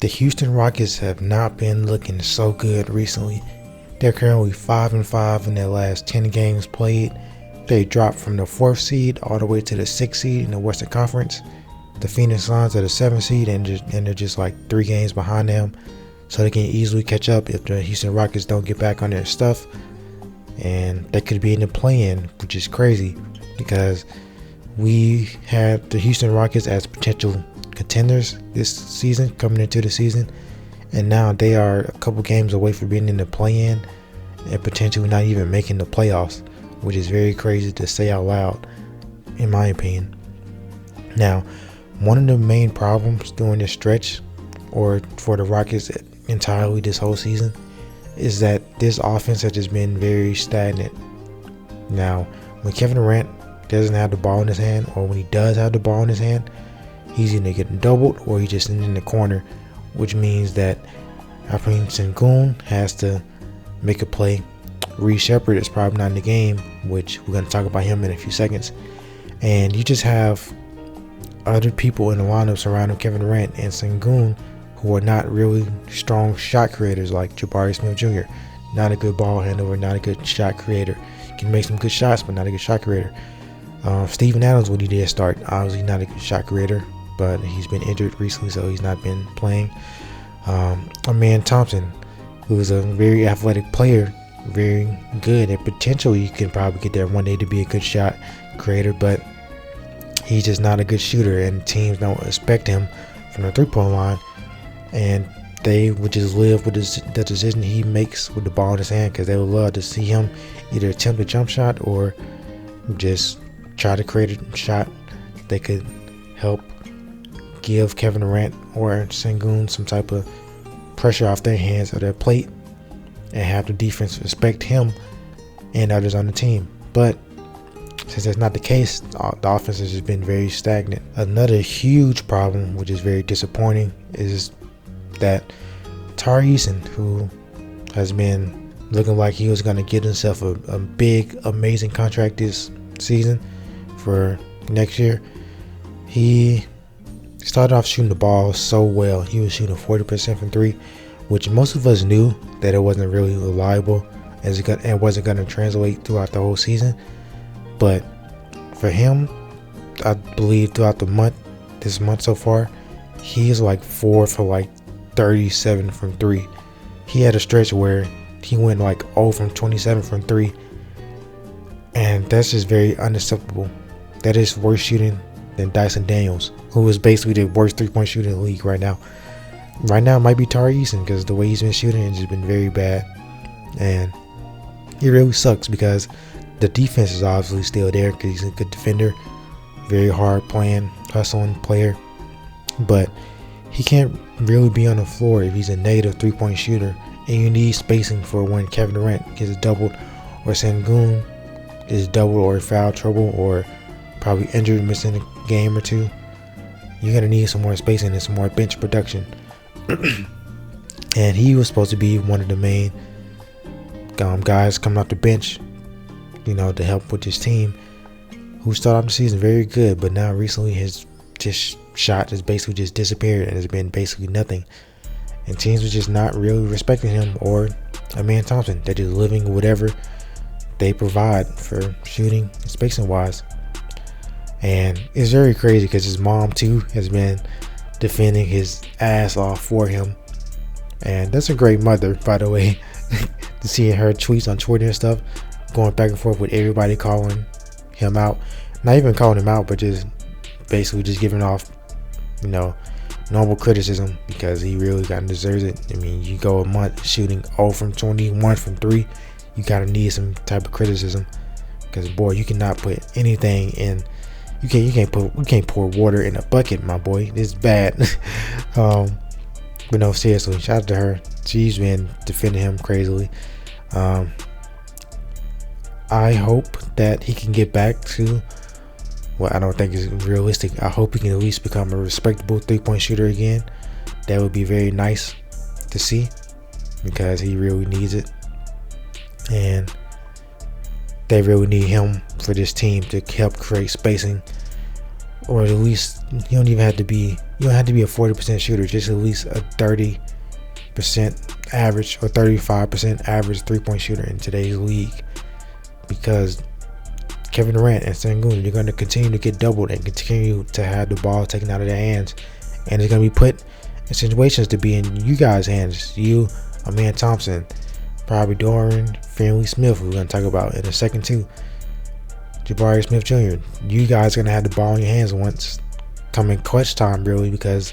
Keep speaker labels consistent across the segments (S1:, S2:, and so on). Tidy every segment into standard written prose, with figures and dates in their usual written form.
S1: The Houston Rockets have not been looking so good recently. They're currently 5-5 in their last 10 games played. They dropped from the 4th seed all the way to the 6th seed in the Western Conference. The Phoenix Suns are the 7th seed and they're just like 3 games behind them. So they can easily catch up if the Houston Rockets don't get back on their stuff. And they could be in the play-in, which is crazy because we had the Houston Rockets as potential contenders this season, coming into the season, and now they are a couple games away from being in the play-in and potentially not even making the playoffs, which is very crazy to say out loud, in my opinion. Now, one of the main problems during this stretch, or for the Rockets entirely this whole season, is that this offense has just been very stagnant. Now, when Kevin Durant doesn't have the ball in his hand, or when he does have the ball in his hand, he's either getting doubled or he's just in the corner, which means that Sengun has to make a play. Reed Shepard is probably not in the game, which we're going to talk about him in a few seconds. And you just have other people in the lineup surrounding Kevin Durant and Sengun who are not really strong shot creators, like Jabari Smith Jr. Not a good ball handler, not a good shot creator. Can make some good shots, but not a good shot creator. Steven Adams, when he did start, obviously not a good shot creator, but he's been injured recently, so he's not been playing. Amen Thompson, who is a very athletic player, very good, and potentially you can probably get there one day to be a good shot creator, but he's just not a good shooter, and teams don't expect him from the three-point line, and they would just live with the decision he makes with the ball in his hand, because they would love to see him either attempt a jump shot or just try to create a shot that could help give Kevin Durant or Sengun some type of pressure off their hands or their plate and have the defense respect him and others on the team. But since that's not the case, the offense has just been very stagnant. Another huge problem, which is very disappointing, is that Tari Eason, who has been looking like he was going to get himself a big, amazing contract this season for next year, he started off shooting the ball so well. He was shooting 40% from 3, which most of us knew that it wasn't really reliable and it wasn't going to translate throughout the whole season. But for him, I believe throughout this month so far, he's like 4 for like 37 from 3. He had a stretch where he went like 0 from 27 from 3, and that's just very unacceptable. That is worse shooting than Dyson Daniels, who is basically the worst three-point shooter in the league right now. Right now it might be Tari Eason, because the way he's been shooting has just been very bad, and it really sucks because the defense is obviously still there because he's a good defender, very hard playing, hustling player, but he can't really be on the floor if he's a negative three-point shooter, and you need spacing for when Kevin Durant gets doubled or Sengun is doubled or foul trouble or probably injured, missing a game or two. You're going to need some more spacing and some more bench production. And he was supposed to be one of the main guys coming off the bench, to help with this team, who started off the season very good, but now recently his shot has basically just disappeared and has been basically nothing. And teams are just not really respecting him or Amen Thompson. They're just living whatever they provide for shooting and spacing wise. And it's very crazy because his mom too has been defending his ass off for him, and that's a great mother, by the way. To see her tweets on Twitter and stuff, going back and forth with everybody calling him out, not even calling him out, but just basically just giving off normal criticism, because he really kind of deserves it. I mean, you go a month shooting 0 from 21 from 3, you gotta need some type of criticism, because boy, you cannot put anything in. You can't pour water in a bucket, my boy. It's bad. But no, seriously, shout out to her. She's been defending him crazily. I hope that he can get back to, well, I don't think it's realistic. I hope he can at least become a respectable three-point shooter again. That would be very nice to see, because he really needs it. And they really need him for this team to help create spacing or at least you don't have to be a 40% shooter, just at least a 30% average or 35% average 3-point shooter in today's league, because Kevin Durant and Sengun, you're going to continue to get doubled and continue to have the ball taken out of their hands, and it's going to be put in situations to be in you guys' hands. You, Amen Thompson, probably Dorian Finney-Smith, who we're going to talk about in a second too, Jabari Smith Jr. You guys are going to have the ball in your hands once come in clutch time, really, because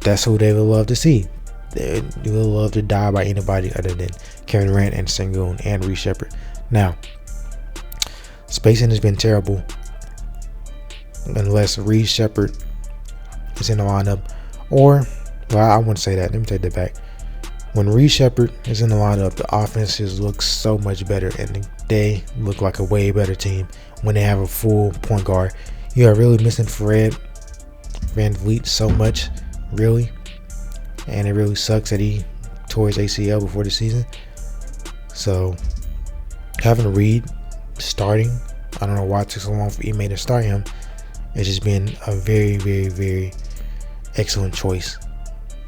S1: that's who they would love to see. They would love to die by anybody other than Kevin Durant and Sengun and Reece Sheppard. Now, spacing has been terrible unless Reece Sheppard is in the lineup, or, well, I wouldn't say that. Let me take that back. When Reece Sheppard is in the lineup, the offenses look so much better, and they look like a way better team when they have a full point guard. You are really missing Fred VanVleet so much, really, and it really sucks that he tore his ACL before the season. So having Reed starting, I don't know why it took so long for Ime to start him. It's just been a very, very, very excellent choice.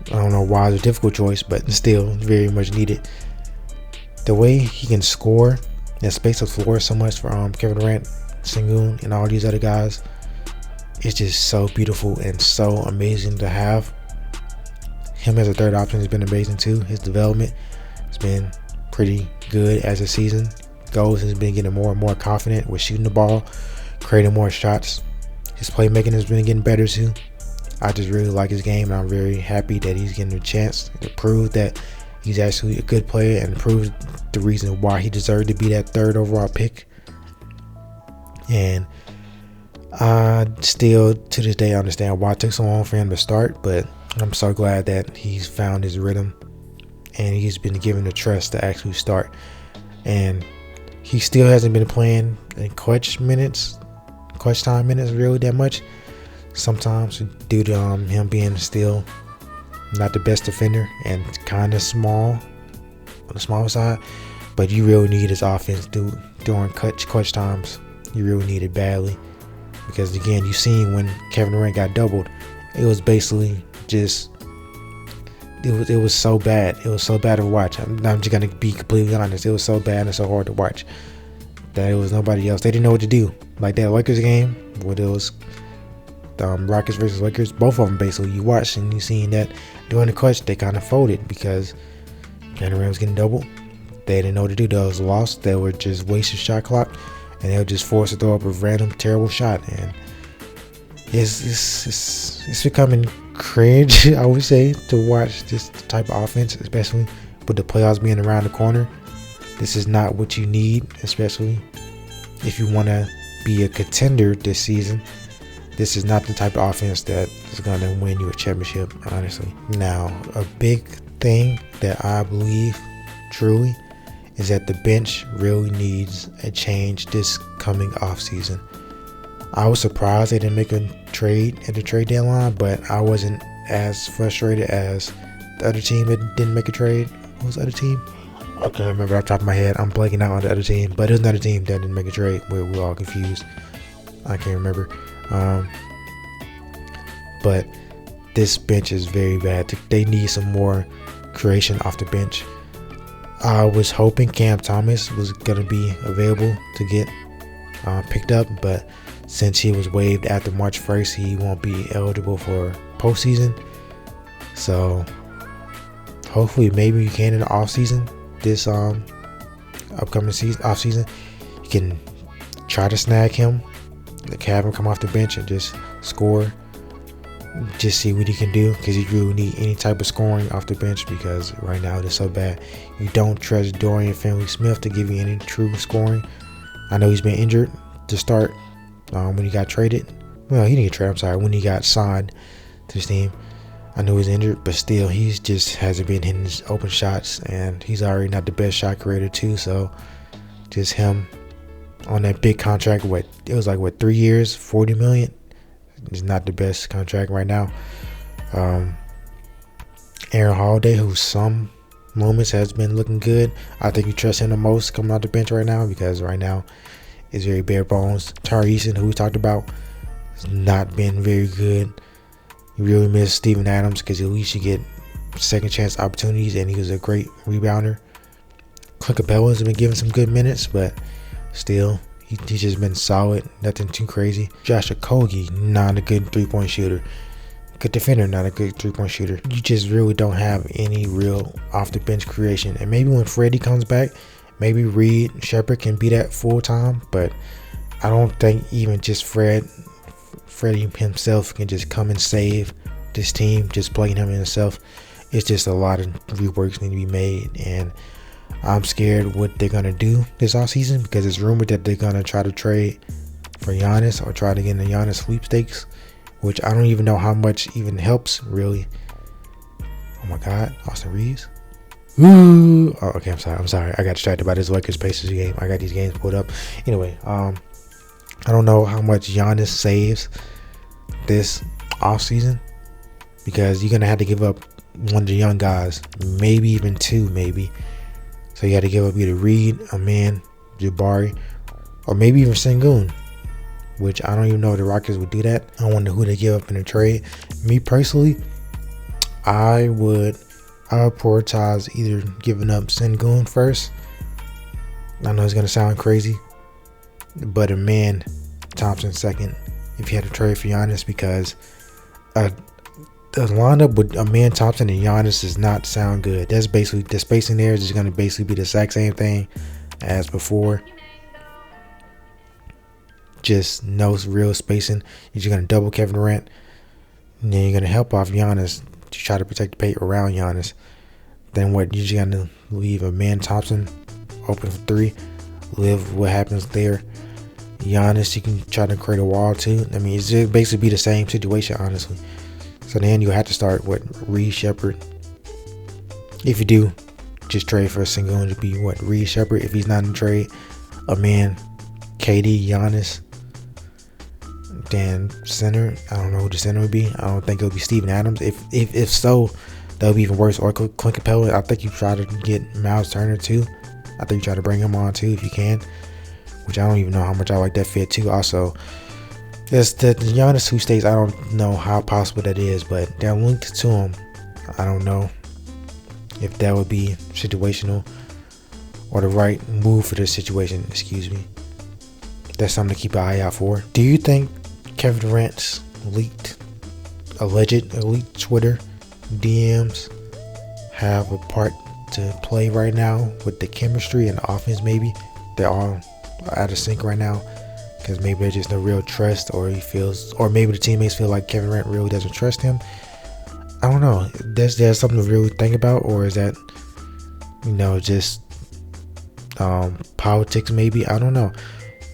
S1: I don't know why it's a difficult choice, but still very much needed. The way he can score and space the floor so much for Kevin Durant, Sengun, and all these other guys, it's just so beautiful and so amazing to have. Him as a third option has been amazing too. His development has been pretty good as the season goes. He's been getting more and more confident with shooting the ball, creating more shots. His playmaking has been getting better too. I just really like his game, and I'm very happy that he's getting a chance to prove that he's actually a good player and prove the reason why he deserved to be that third overall pick. And I still, to this day, understand why it took so long for him to start, but I'm so glad that he's found his rhythm and he's been given the trust to actually start. And he still hasn't been playing in clutch time minutes really that much. Sometimes due to him being still not the best defender and kind of small on the smaller side, but you really need his offense during clutch times. You really need it badly, because again, you seen when Kevin Durant got doubled, it was basically just it was so bad. It was so bad to watch. I'm just gonna be completely honest. It was so bad and so hard to watch that it was nobody else. They didn't know what to do. Like that Lakers game, where it was Rockets versus Lakers, both of them basically, you watched and you seen that during the clutch they kind of folded because Kevin Durant was getting doubled. They didn't know what to do. They was lost. They were just wasted shot clock, and they were just forced to throw up a random terrible shot. And it's becoming cringe, I would say, to watch this type of offense, especially with the playoffs being around the corner. This is not what you need, especially if you want to be a contender this season. This is not the type of offense that is going to win you a championship, honestly. Now, a big thing that I believe truly is that the bench really needs a change this coming offseason. I was surprised they didn't make a trade at the trade deadline, but I wasn't as frustrated as the other team that didn't make a trade. What was the other team? I can't remember off the top of my head. I'm blanking out on the other team, but there's another team that didn't make a trade. We're all confused. I can't remember. But this bench is very bad. They need some more creation off the bench. I was hoping Cam Thomas was going to be available to get picked up, but since he was waived after March 1st, he won't be eligible for postseason. So hopefully, maybe you can in the offseason, this upcoming offseason, you can try to snag him, have him come off the bench and just score. Just see what he can do, because you really need any type of scoring off the bench, because right now it's so bad. You don't trust Dorian Finney-Smith to give you any true scoring. I know he's been injured to start when he got traded. Well, he didn't get traded, I'm sorry, when he got signed to this team. I know he's injured, but still, he's just hasn't been hitting his open shots, and he's already not the best shot creator too. So just him on that big contract, it was like 3 years, $40 million. Is not the best contract right now. Aaron Holiday, who some moments has been looking good. I think you trust him the most coming out the bench right now, because right now it's very bare bones. Tari Eason, who we talked about, has not been very good. You really miss Steven Adams because at least you get second chance opportunities, and he was a great rebounder. Clint Capella's been given some good minutes, but still, he's just been solid. Nothing too crazy. Josh Okogie, not a good three-point shooter. Good defender, not a good three-point shooter. You just really don't have any real off-the-bench creation. And maybe when Freddie comes back, maybe Reed Shepherd can be that full-time, but I don't think even just Freddie himself can just come and save this team, just playing him himself. It's just a lot of reworks need to be made, and I'm scared what they're going to do this offseason because it's rumored that they're going to try to trade for Giannis or try to get in the Giannis sweepstakes, which I don't even know how much even helps, really. Oh my God, Austin Reeves. Ooh. Oh, okay, I'm sorry. I got distracted by this Lakers Pacers game. I got these games pulled up. Anyway, I don't know how much Giannis saves this offseason because you're going to have to give up one of the young guys, maybe even two, maybe. So you got to give up either Reed, Aman, Jabari, or maybe even Sengun, which I don't even know if the Rockets would do that. I wonder who they give up in a trade. Me personally, I would prioritize either giving up Sengun first. I know it's going to sound crazy, but Aman Thompson second if you had to trade for Giannis, because the lineup with Aman Thompson and Giannis does not sound good. That's basically, the spacing there is just going to basically be the exact same thing as before. Just no real spacing. You're just going to double Kevin Durant, and then you're going to help off Giannis to try to protect the paint around Giannis. Then what? You're just going to leave Aman Thompson open for three. Live what happens there. Giannis, you can try to create a wall too. I mean, it's just basically be the same situation, honestly. So then you have to start with Reed Shepherd. If you do, just trade for a single to be what? Reed Shepherd. If he's not in the trade, Aman, KD, Giannis. Then center, I don't know who the center would be. I don't think it'll be Steven Adams. If so, that would be even worse. Or Clint Capella. I think you try to get Miles Turner too. I think you try to bring him on too if you can. Which I don't even know how much I like that fit too. Also, there's the Giannis who stays. I don't know how possible that is, but they're linked to him. I don't know if that would be situational or the right move for this situation. Excuse me. That's something to keep an eye out for. Do you think Kevin Durant's alleged elite Twitter DMs have a part to play right now with the chemistry and the offense? Maybe they're all out of sync right now because maybe there's just no real trust, or maybe the teammates feel like Kevin Durant really doesn't trust him. I don't know. There's something to really think about, or is that just politics? Maybe, I don't know.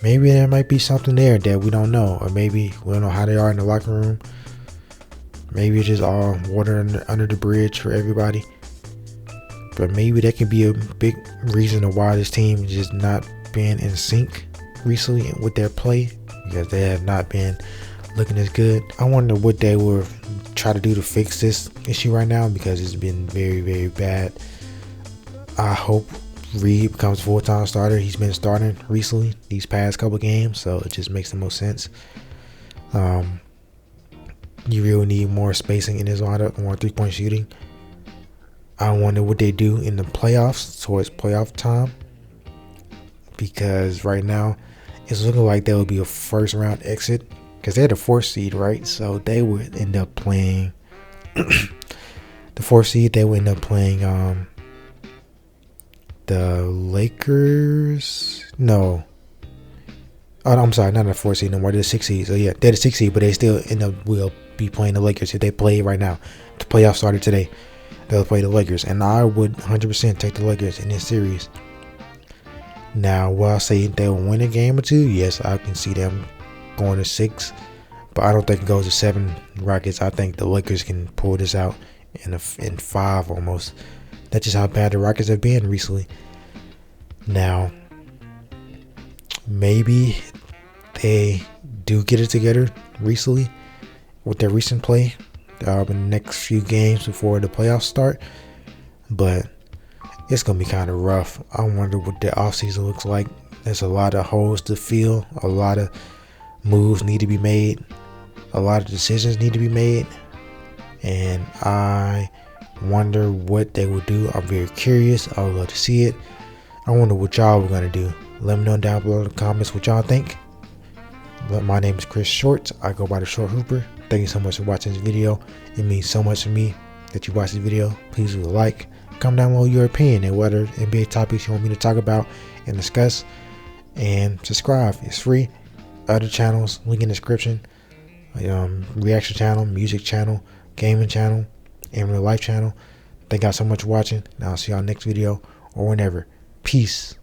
S1: Maybe there might be something there that we don't know, or maybe we don't know how they are in the locker room. Maybe it's just all water under the bridge for everybody. But maybe that could be a big reason of why this team is just not being in sync recently with their play, because they have not been looking as good. I wonder what they will try to do to fix this issue right now, because it's been very, very bad. I hope Reed becomes a full-time starter. He's been starting recently these past couple games, so it just makes the most sense. You really need more spacing in his lineup, more three-point shooting. I wonder what they do in the playoffs towards playoff time, because right now it's looking like there will be a first-round exit, because they're the 4th seed, right? So they would end up playing the 4th seed. They would end up playing the Lakers. No. Oh, I'm sorry, not the 4th seed no more. They're the 6th seed. So yeah, they're the 6th seed, but they still will be playing the Lakers if they play right now. The playoffs started today. They'll play the Lakers, and I would 100% take the Lakers in this series. Now, will I say they'll win a game or two? Yes, I can see them going to 6, but I don't think it goes to 7 Rockets. I think the Lakers can pull this out in 5 almost. That's just how bad the Rockets have been recently. Now, maybe they do get it together recently with their recent play in the next few games before the playoffs start, but it's going to be kind of rough. I wonder what the offseason looks like. There's a lot of holes to fill. A lot of moves need to be made. a lot of decisions need to be made, and I wonder what they will do. I'm very curious. I would love to see it. I wonder what y'all are going to do. Let me know down below in the comments what y'all think. My name is Chris Shorts. I go by the Short Hooper. Thank you so much for watching this video. It means so much to me that you watch this video. Please leave a like. Comment down below your opinion and whether NBA topics you want me to talk about and discuss. And subscribe. It's free. Other channels, link in the description. Reaction channel, music channel, gaming channel, and real life channel. Thank y'all so much for watching. And I'll see y'all next video or whenever. Peace.